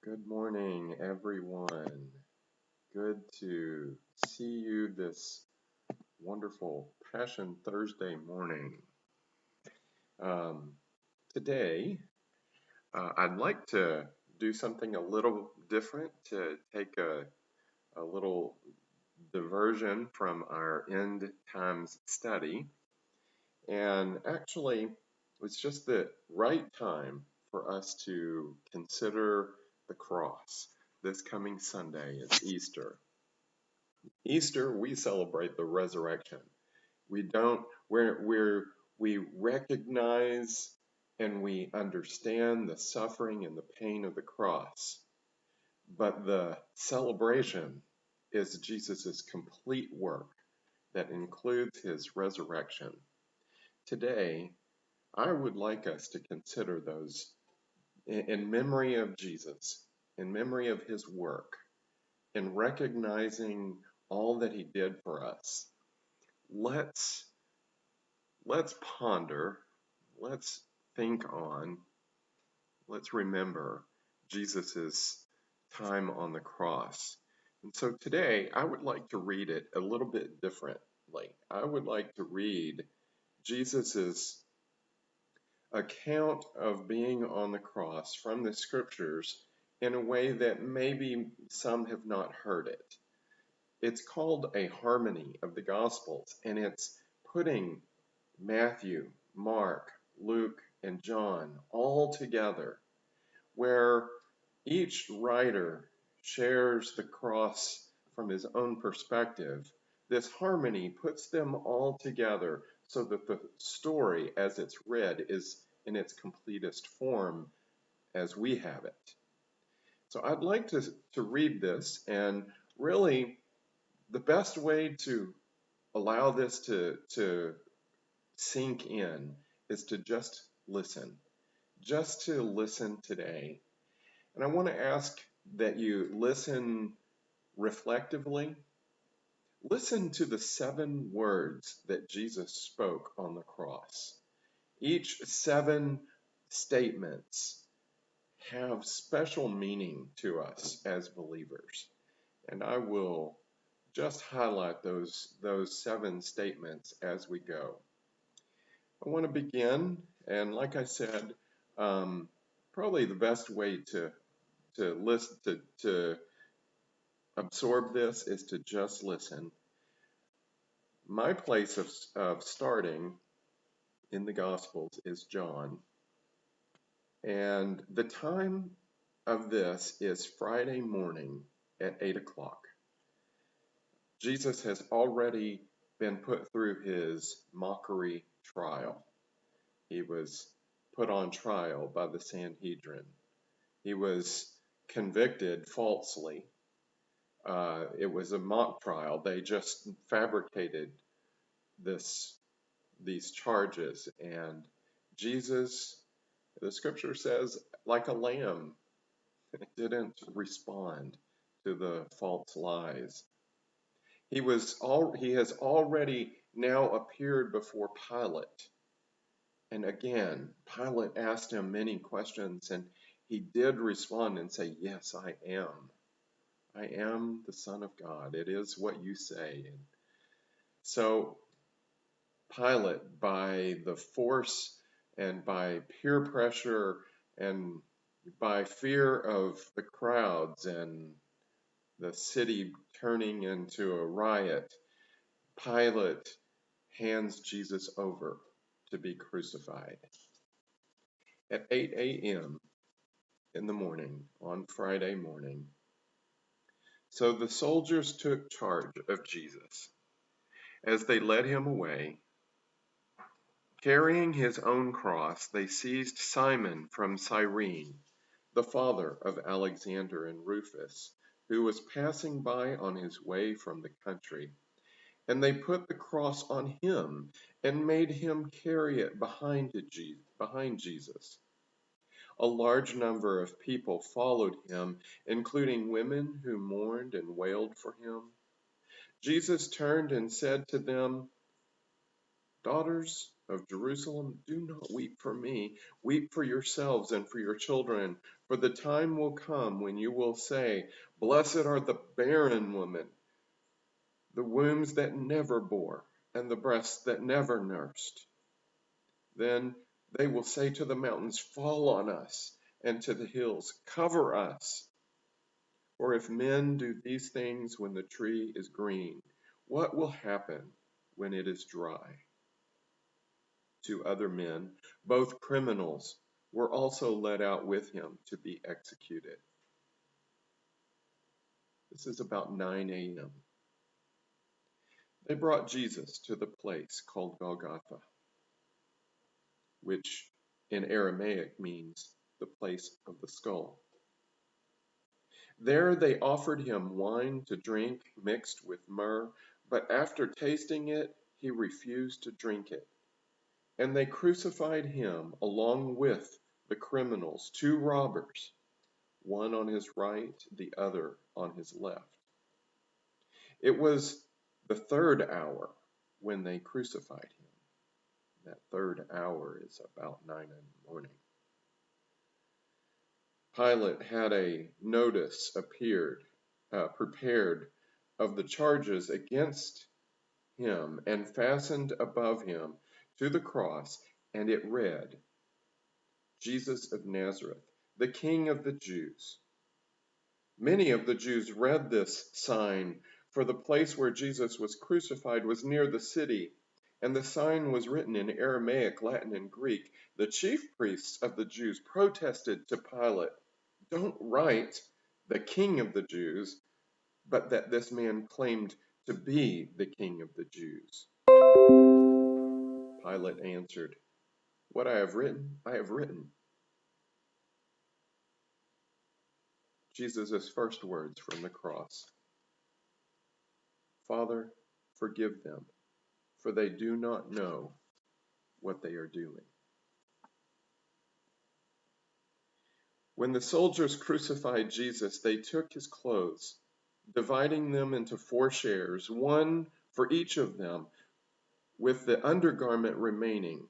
Good morning, everyone. Good to see you this wonderful Passion Thursday morning. Um, Today, I'd like to do something a little different to take a little diversion from our end times study. And actually, it's just the right time for us to consider the cross. This coming Sunday is Easter. Easter, we celebrate the resurrection. We don't, we recognize and we understand the suffering and the pain of the cross. But the celebration is Jesus' complete work that includes his resurrection. Today, I would like us to consider those in memory of Jesus, in memory of his work, in recognizing all that he did for us. Let's ponder, let's think on, let's remember Jesus's time on the cross. And so today I would like to read it a little bit differently. I would like to read Jesus's account of being on the cross from the scriptures in a way that maybe some have not heard it. It's called a harmony of the Gospels, and it's putting Matthew, Mark, Luke, and John all together, where each writer shares the cross from his own perspective. This harmony puts them all together so that the story, as it's read, is in its completest form as we have it. So I'd like to read this, and really the best way to allow this to sink in is to just listen today. And I want to ask that you listen reflectively. Listen to the 7 words that Jesus spoke on the cross. Each 7 statements have special meaning to us as believers. And I will just highlight those 7 statements as we go. I want to begin, and like I said, probably the best way to listen to absorb this is to just listen. My place of starting in the Gospels is John, and the time of this is Friday morning at 8 o'clock. Jesus has already been put through his mockery trial. He was put on trial by the Sanhedrin. He was convicted falsely. It was a mock trial. They just fabricated these charges. And Jesus, the scripture says, like a lamb, didn't respond to the false lies. He has already now appeared before Pilate. And again, Pilate asked him many questions, and he did respond and say, "Yes, I am. I am the Son of God. It is what you say." And so Pilate, by the force and by peer pressure and by fear of the crowds and the city turning into a riot, Pilate hands Jesus over to be crucified. At 8 a.m. in the morning, on Friday morning, so the soldiers took charge of Jesus. As they led him away, carrying his own cross, they seized Simon from Cyrene, the father of Alexander and Rufus, who was passing by on his way from the country. And they put the cross on him and made him carry it behind Jesus. A large number of people followed him, including women who mourned and wailed for him. Jesus turned and said to them, Daughters of Jerusalem, do not weep for me. Weep for yourselves and for your children. For the time will come when you will say, Blessed are the barren women, the wombs that never bore, and the breasts that never nursed. Then they will say to the mountains, Fall on us, and to the hills, Cover us. For if men do these things when the tree is green, what will happen when it is dry? Two other men, both criminals, were also led out with him to be executed. This is about 9 a.m. They brought Jesus to the place called Golgotha, which in Aramaic means the place of the skull. There they offered him wine to drink mixed with myrrh, but after tasting it, he refused to drink it. And they crucified him along with the criminals, two robbers, one on his right, the other on his left. It was the third hour when they crucified him. That third hour is about 9 in the morning. Pilate had a notice prepared of the charges against him and fastened above him to the cross, and it read, Jesus of Nazareth, the King of the Jews. Many of the Jews read this sign, for the place where Jesus was crucified was near the city, and the sign was written in Aramaic, Latin, and Greek. The chief priests of the Jews protested to Pilate, Don't write the King of the Jews, but that this man claimed to be the King of the Jews. Pilate answered, What I have written, I have written. Jesus' first words from the cross. Father, forgive them, for they do not know what they are doing. When the soldiers crucified Jesus, they took his clothes, dividing them into 4 shares, one for each of them, with the undergarment remaining.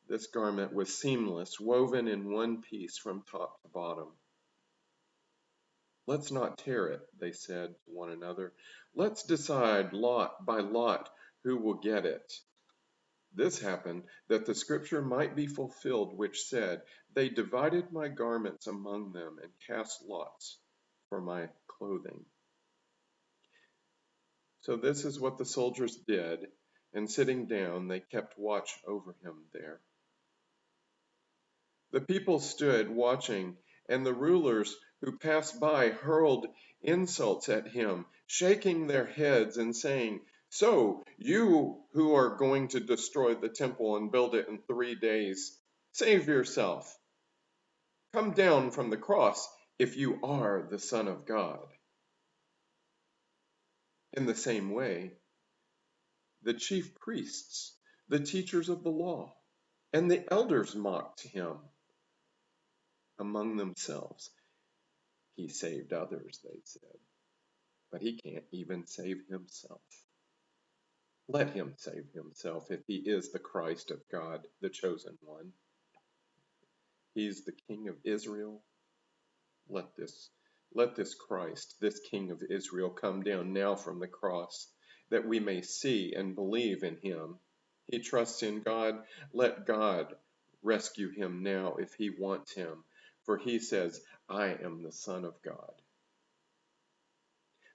This garment was seamless, woven in one piece from top to bottom. Let's not tear it, they said to one another. Let's decide lot by lot who will get it. This happened that the scripture might be fulfilled, which said, They divided my garments among them and cast lots for my clothing. So this is what the soldiers did, and sitting down, they kept watch over him there. The people stood watching, and the rulers who passed by hurled insults at him, shaking their heads and saying, So, you who are going to destroy the temple and build it in 3 days, save yourself. Come down from the cross if you are the Son of God. In the same way, the chief priests, the teachers of the law, and the elders mocked him among themselves. He saved others, they said, but he can't even save himself. Let him save himself if he is the Christ of God, the chosen one. He's the King of Israel. Let this Christ, this King of Israel, come down now from the cross, that we may see and believe in him. He trusts in God. Let God rescue him now if he wants him, for he says, I am the Son of God.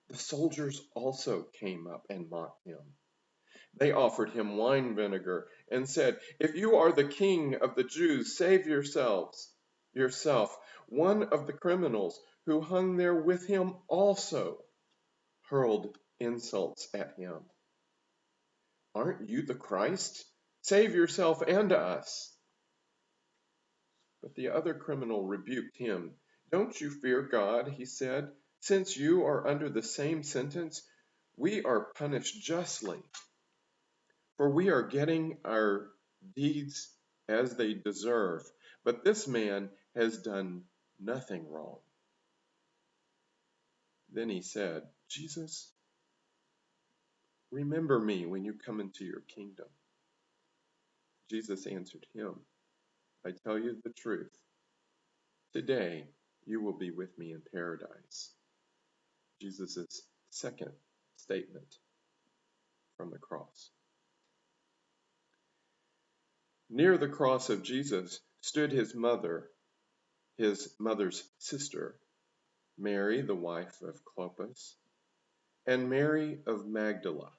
The soldiers also came up and mocked him. They offered him wine vinegar and said, If you are the king of the Jews, save yourself. One of the criminals who hung there with him also hurled insults at him. Aren't you the Christ? Save yourself and us. But the other criminal rebuked him. Don't you fear God, he said. Since you are under the same sentence, we are punished justly. For we are getting our deeds as they deserve. But this man has done nothing wrong. Then he said, Jesus, remember me when you come into your kingdom. Jesus answered him, I tell you the truth. Today you will be with me in paradise. Jesus' second statement from the cross. Near the cross of Jesus stood his mother's sister, Mary, the wife of Clopas, and Mary of Magdala.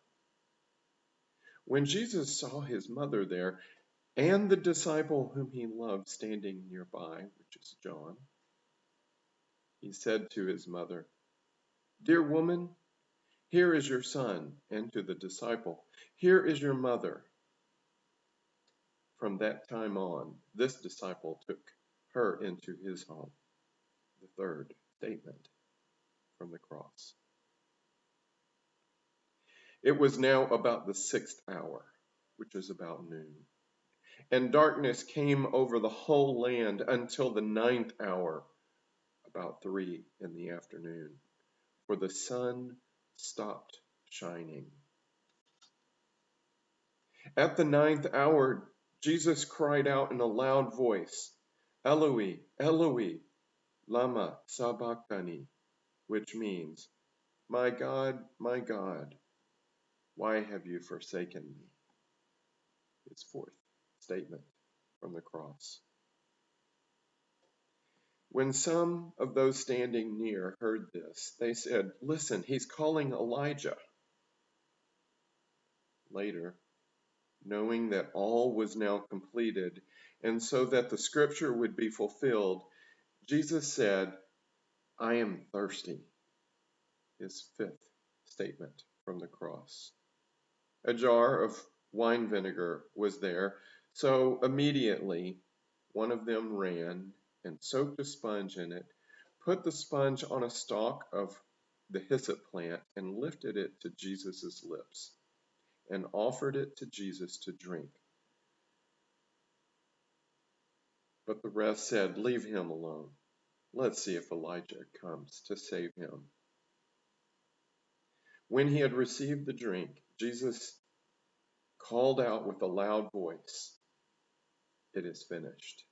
When Jesus saw his mother there and the disciple whom he loved standing nearby, which is John, he said to his mother, Dear woman, here is your son, and to the disciple, here is your mother. From that time on, this disciple took her into his home. The third statement from the cross. It was now about the 6th hour, which is about noon, and darkness came over the whole land until the 9th hour, about 3 in the afternoon, for the sun stopped shining. At the 9th hour, Jesus cried out in a loud voice, Eloi, Eloi, lama sabachthani, which means, my God, why have you forsaken me? His fourth statement from the cross. When some of those standing near heard this, they said, Listen, he's calling Elijah. Later, knowing that all was now completed, and so that the scripture would be fulfilled, Jesus said, I am thirsty. His fifth statement from the cross. A jar of wine vinegar was there, so immediately one of them ran and soaked a sponge in it, put the sponge on a stalk of the hyssop plant, and lifted it to Jesus' lips, and offered it to Jesus to drink. But the rest said, Leave him alone. Let's see if Elijah comes to save him. When he had received the drink, Jesus called out with a loud voice, It is finished.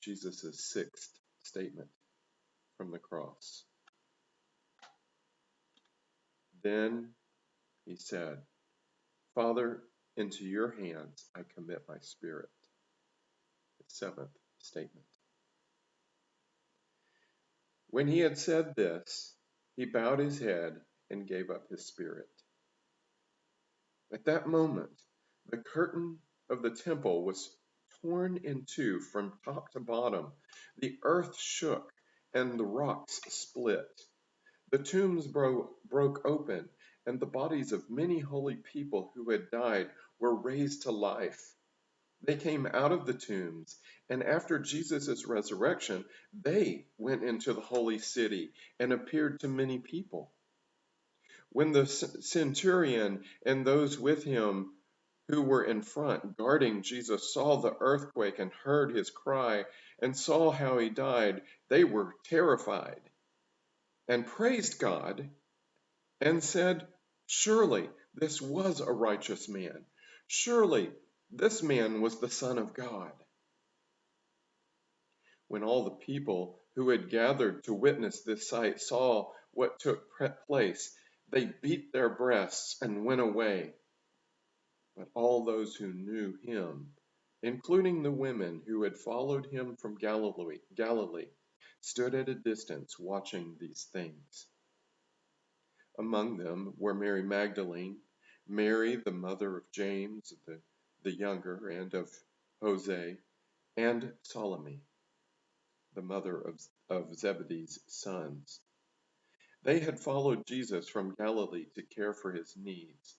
Jesus' sixth statement from the cross. Then he said, Father, into your hands I commit my spirit. The seventh statement. When he had said this, he bowed his head and gave up his spirit. At that moment, the curtain of the temple was torn in two from top to bottom. The earth shook and the rocks split. The tombs broke open, and the bodies of many holy people who had died were raised to life. They came out of the tombs, and after Jesus' resurrection, they went into the holy city and appeared to many people. When the centurion and those with him who were in front guarding Jesus saw the earthquake and heard his cry and saw how he died, they were terrified and praised God and said, Surely this was a righteous man. Surely this man was the Son of God. When all the people who had gathered to witness this sight saw what took place, they beat their breasts and went away. But all those who knew him, including the women who had followed him from Galilee, stood at a distance watching these things. Among them were Mary Magdalene, Mary the mother of James the younger and of Jose, and Salome, the mother of Zebedee's sons. They had followed Jesus from Galilee to care for his needs.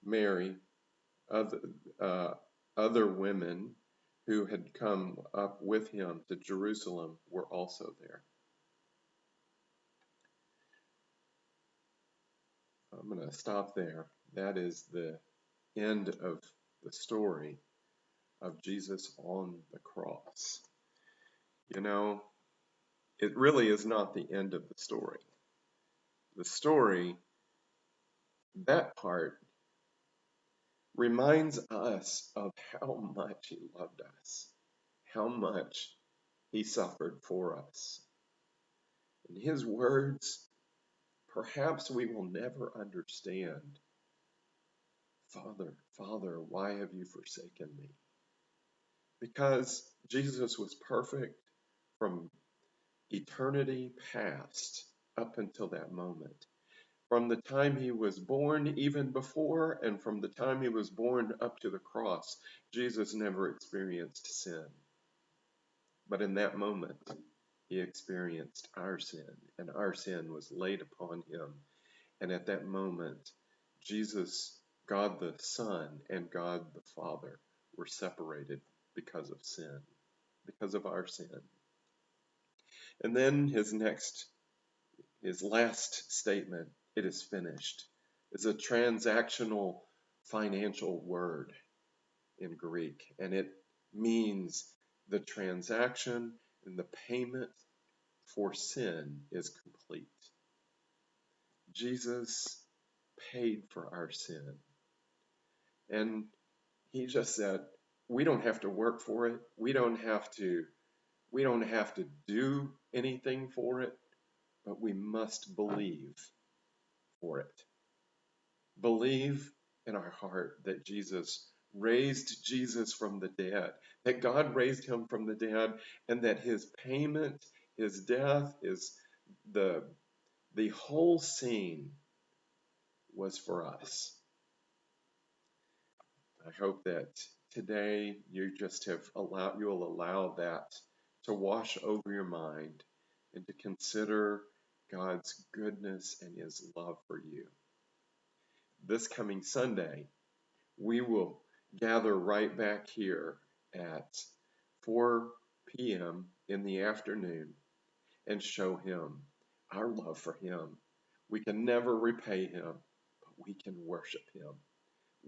Mary, other women who had come up with him to Jerusalem were also there. I'm going to stop there. That is the end of the story of Jesus on the cross. You know, it really is not the end of the story. The story, that part, reminds us of how much he loved us, how much he suffered for us. And his words, perhaps we will never understand. Father, Father, why have you forsaken me? Because Jesus was perfect from eternity past up until that moment. From the time he was born, even before, and from the time he was born up to the cross, Jesus never experienced sin. But in that moment, he experienced our sin, and our sin was laid upon him. And at that moment, Jesus, God the Son, and God the Father were separated because of sin, because of our sin. And then his last statement, it is finished, is a transactional financial word in Greek, and it means the transaction and the payment for sin is complete. Jesus paid for our sin, and he just said, we don't have to work for it. We don't have to do anything for it, but we must believe for it. Believe in our heart that Jesus raised Jesus from the dead, that God raised him from the dead, and that his payment, his death, the the whole scene was for us. I hope that today you'll allow that to wash over your mind and to consider God's goodness and his love for you. This coming Sunday, we will gather right back here at 4 p.m. in the afternoon and show him our love for him. We can never repay him, but we can worship him.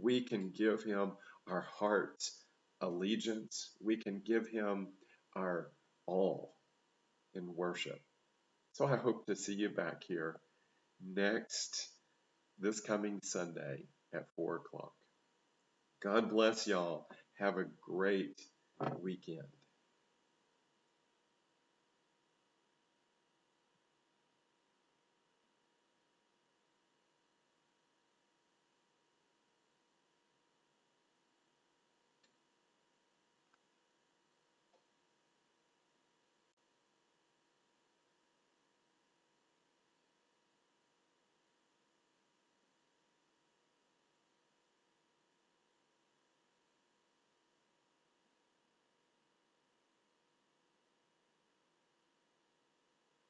We can give him our heart's allegiance. We can give him our all in worship. So I hope to see you back here this coming Sunday at 4 o'clock. God bless y'all. Have a great weekend.